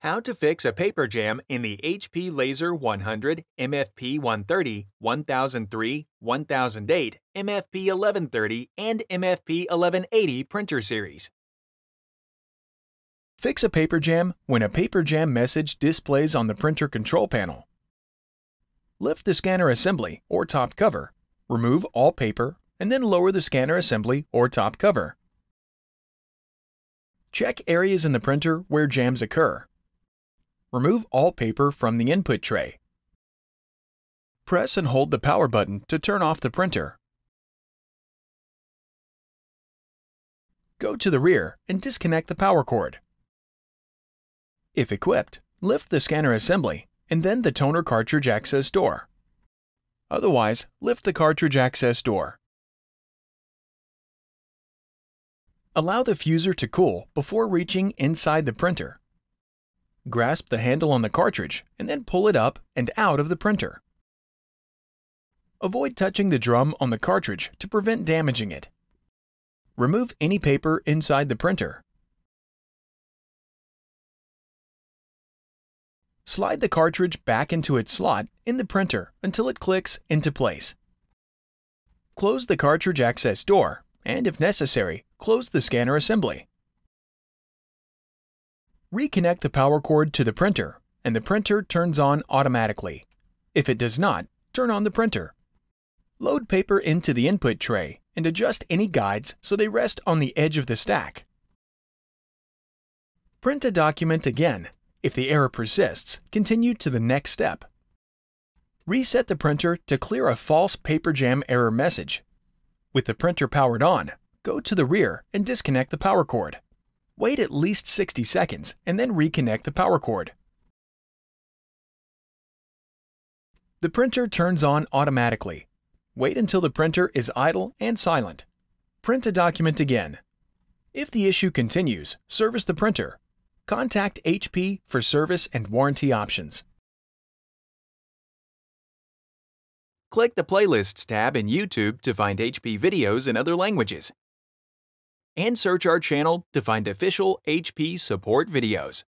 How to fix a paper jam in the HP Laser 100, MFP 130, 1003, 1008, MFP 1130, and MFP 1180 printer series. Fix a paper jam when a paper jam message displays on the printer control panel. Lift the scanner assembly or top cover, remove all paper, and then lower the scanner assembly or top cover. Check areas in the printer where jams occur. Remove all paper from the input tray. Press and hold the power button to turn off the printer. Go to the rear and disconnect the power cord. If equipped, lift the scanner assembly and then the toner cartridge access door. Otherwise, lift the cartridge access door. Allow the fuser to cool before reaching inside the printer. Grasp the handle on the cartridge and then pull it up and out of the printer. Avoid touching the drum on the cartridge to prevent damaging it. Remove any paper inside the printer. Slide the cartridge back into its slot in the printer until it clicks into place. Close the cartridge access door and, if necessary, close the scanner assembly. Reconnect the power cord to the printer, and the printer turns on automatically. If it does not, turn on the printer. Load paper into the input tray and adjust any guides so they rest on the edge of the stack. Print a document again. If the error persists, continue to the next step. Reset the printer to clear a false paper jam error message. With the printer powered on, go to the rear and disconnect the power cord. Wait at least 60 seconds and then reconnect the power cord. The printer turns on automatically. Wait until the printer is idle and silent. Print a document again. If the issue continues, service the printer. Contact HP for service and warranty options. Click the Playlists tab in YouTube to find HP videos in other languages. And search our channel to find official HP support videos.